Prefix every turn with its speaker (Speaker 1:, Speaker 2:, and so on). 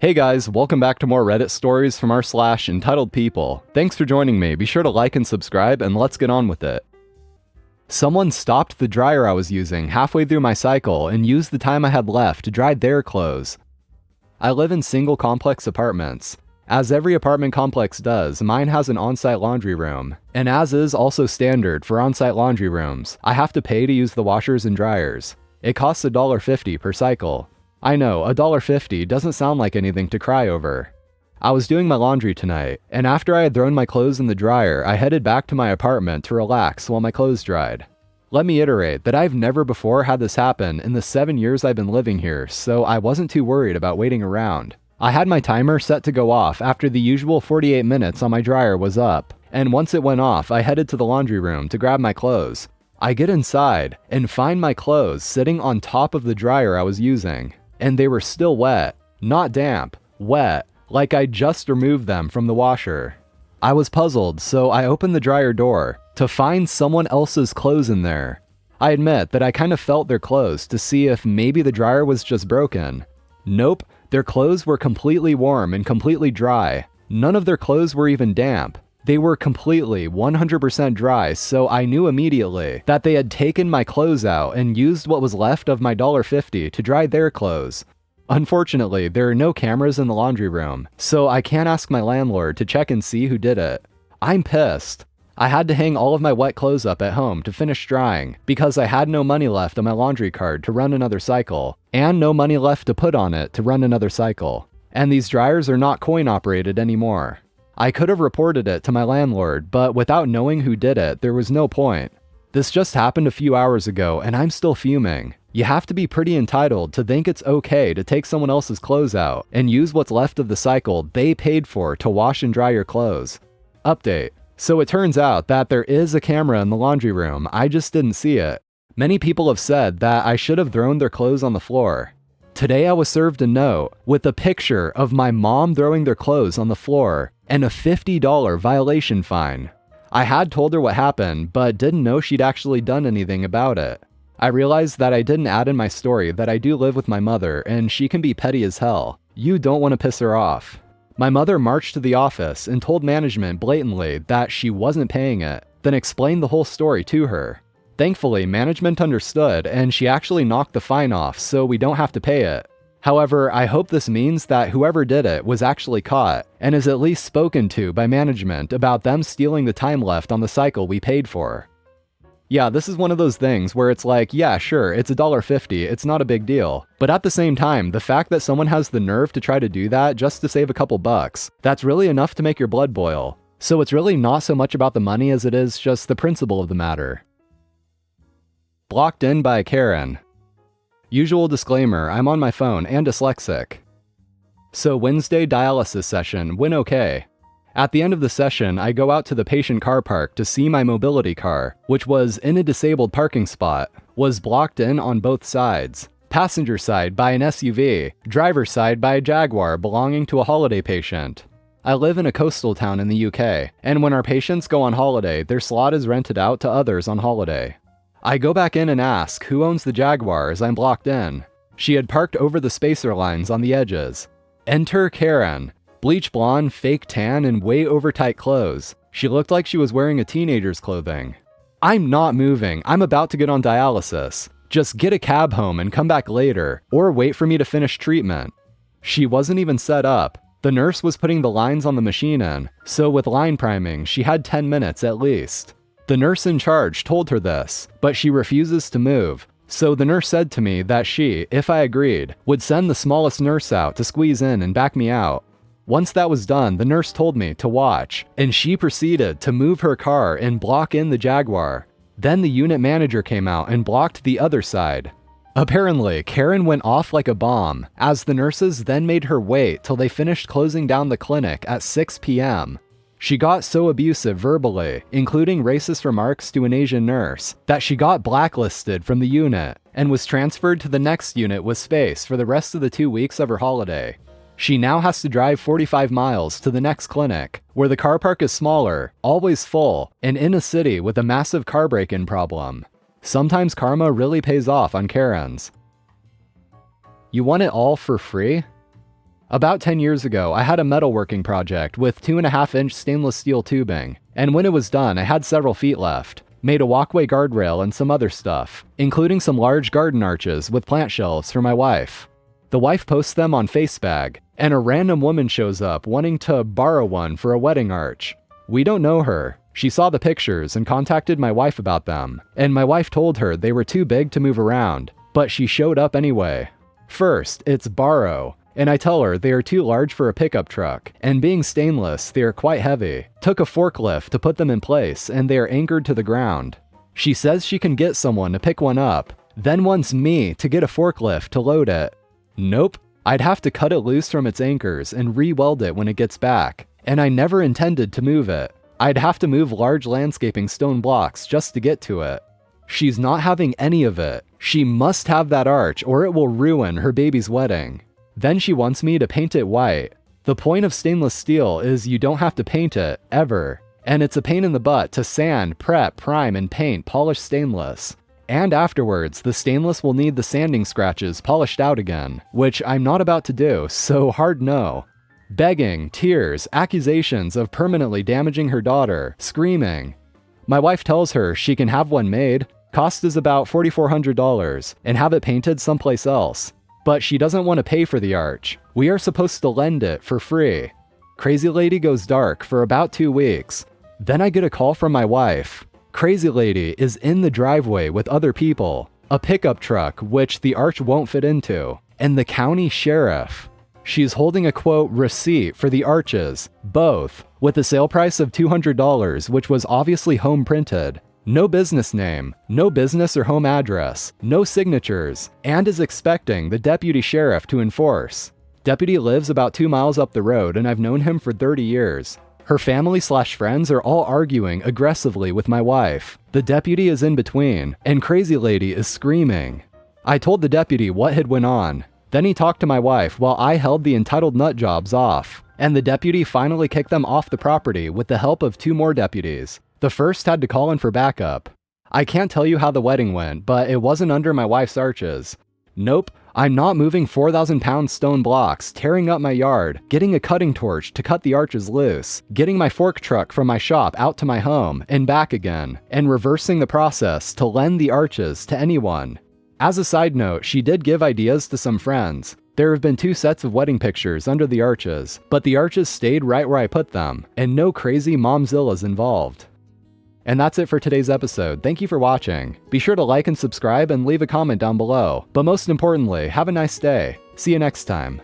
Speaker 1: Hey guys, welcome back to more Reddit stories from r/EntitledPeople. Thanks for joining me. Be sure to like and subscribe, and let's get on with it. Someone stopped the dryer I was using halfway through my cycle and used the time I had left to dry their clothes. I live in single complex apartments. As every apartment complex does, mine has an on-site laundry room. And as is also standard for on-site laundry rooms, I have to pay to use the washers and dryers. It costs $1.50 per cycle. I know, $1.50 doesn't sound like anything to cry over. I was doing my laundry tonight, and after I had thrown my clothes in the dryer, I headed back to my apartment to relax while my clothes dried. Let me iterate that I've never before had this happen in the 7 years I've been living here, so I wasn't too worried about waiting around. I had my timer set to go off after the usual 48 minutes on my dryer was up, and once it went off, I headed to the laundry room to grab my clothes. I get inside and find my clothes sitting on top of the dryer I was using. And they were still wet, not damp, wet, like I just removed them from the washer. I was puzzled, so I opened the dryer door to find someone else's clothes in there. I admit that I kind of felt their clothes to see if maybe the dryer was just broken. Nope, their clothes were completely warm and completely dry. None of their clothes were even damp. They were completely 100% dry, so I knew immediately that they had taken my clothes out and used what was left of my $1.50 to dry their clothes. Unfortunately, there are no cameras in the laundry room, so I can't ask my landlord to check and see who did it. I'm pissed. I had to hang all of my wet clothes up at home to finish drying because I had no money left on my laundry card to run another cycle, and no money left to put on it to run another cycle. And these dryers are not coin operated anymore. I could have reported it to my landlord, but without knowing who did it, there was no point. This just happened a few hours ago, and I'm still fuming. You have to be pretty entitled to think it's okay to take someone else's clothes out and use what's left of the cycle they paid for to wash and dry your clothes. Update. So it turns out that there is a camera in the laundry room, I just didn't see it. Many people have said that I should have thrown their clothes on the floor. Today I was served a note with a picture of my mom throwing their clothes on the floor and a $50 violation fine. I had told her what happened, but didn't know she'd actually done anything about it. I realized that I didn't add in my story that I do live with my mother, and she can be petty as hell. You don't want to piss her off. My mother marched to the office and told management blatantly that she wasn't paying it, then explained the whole story to her. Thankfully, management understood, and she actually knocked the fine off, so we don't have to pay it. However, I hope this means that whoever did it was actually caught, and is at least spoken to by management about them stealing the time left on the cycle we paid for. Yeah, this is one of those things where it's like, yeah, sure, it's $1.50, it's not a big deal. But at the same time, the fact that someone has the nerve to try to do that just to save a couple bucks, that's really enough to make your blood boil. So it's really not so much about the money as it is just the principle of the matter. Blocked in by a Karen. Usual disclaimer, I'm on my phone and dyslexic. So Wednesday dialysis session went okay. At the end of the session, I go out to the patient car park to see my mobility car, which was in a disabled parking spot, was blocked in on both sides. Passenger side by an SUV, driver side by a Jaguar belonging to a holiday patient. I live in a coastal town in the UK, and when our patients go on holiday, their slot is rented out to others on holiday. I go back in and ask who owns the Jaguar as I'm blocked in. She had parked over the spacer lines on the edges. Enter Karen. Bleach blonde, fake tan, and way over tight clothes. She looked like she was wearing a teenager's clothing. I'm not moving. I'm about to get on dialysis. Just get a cab home and come back later, or wait for me to finish treatment. She wasn't even set up. The nurse was putting the lines on the machine in, so with line priming, she had 10 minutes at least. The nurse in charge told her this, but she refuses to move. So the nurse said to me that she, if I agreed, would send the smallest nurse out to squeeze in and back me out. Once that was done, the nurse told me to watch, and she proceeded to move her car and block in the Jaguar. Then the unit manager came out and blocked the other side. Apparently, Karen went off like a bomb, as the nurses then made her wait till they finished closing down the clinic at 6 p.m. She got so abusive verbally, including racist remarks to an Asian nurse, that she got blacklisted from the unit and was transferred to the next unit with space for the rest of the 2 weeks of her holiday. She now has to drive 45 miles to the next clinic, where the car park is smaller, always full, and in a city with a massive car break-in problem. Sometimes karma really pays off on Karens. You want it all for free? About 10 years ago, I had a metalworking project with 2.5-inch stainless steel tubing, and when it was done, I had several feet left. Made a walkway guardrail and some other stuff, including some large garden arches with plant shelves for my wife. The wife posts them on Payback, and a random woman shows up wanting to borrow one for a wedding arch. We don't know her. She saw the pictures and contacted my wife about them, and my wife told her they were too big to move around, but she showed up anyway. First, it's borrow, and I tell her they are too large for a pickup truck, and being stainless, they are quite heavy. Took a forklift to put them in place, and they are anchored to the ground. She says she can get someone to pick one up, then wants me to get a forklift to load it. Nope, I'd have to cut it loose from its anchors and re-weld it when it gets back, and I never intended to move it. I'd have to move large landscaping stone blocks just to get to it. She's not having any of it. She must have that arch or it will ruin her baby's wedding. Then she wants me to paint it white. The point of stainless steel is you don't have to paint it, ever. And it's a pain in the butt to sand, prep, prime, and paint polished stainless. And afterwards, the stainless will need the sanding scratches polished out again, which I'm not about to do, so hard no. Begging, tears, accusations of permanently damaging her daughter, screaming. My wife tells her she can have one made, cost is about $4,400, and have it painted someplace else. But she doesn't want to pay for the arch. We are supposed to lend it for free. Crazy Lady goes dark for about 2 weeks. Then I get a call from my wife. Crazy Lady is in the driveway with other people, a pickup truck which the arch won't fit into, and the county sheriff. She's holding a quote receipt for the arches, both, with a sale price of $200, which was obviously home printed. No business name, no business or home address, no signatures, and is expecting the deputy sheriff to enforce. Deputy lives about 2 miles up the road and I've known him for 30 years. Her family/friends are all arguing aggressively with my wife. The deputy is in between, and Crazy Lady is screaming. I told the deputy what had went on. Then he talked to my wife while I held the entitled nut jobs off, and the deputy finally kicked them off the property with the help of 2 more deputies. The first had to call in for backup. I can't tell you how the wedding went, but it wasn't under my wife's arches. Nope, I'm not moving 4,000-pound stone blocks, tearing up my yard, getting a cutting torch to cut the arches loose, getting my fork truck from my shop out to my home and back again, and reversing the process to lend the arches to anyone. As a side note, she did give ideas to some friends. There have been 2 sets of wedding pictures under the arches, but the arches stayed right where I put them, and no crazy momzillas involved. And that's it for today's episode. Thank you for watching. Be sure to like and subscribe and leave a comment down below. But most importantly, have a nice day. See you next time.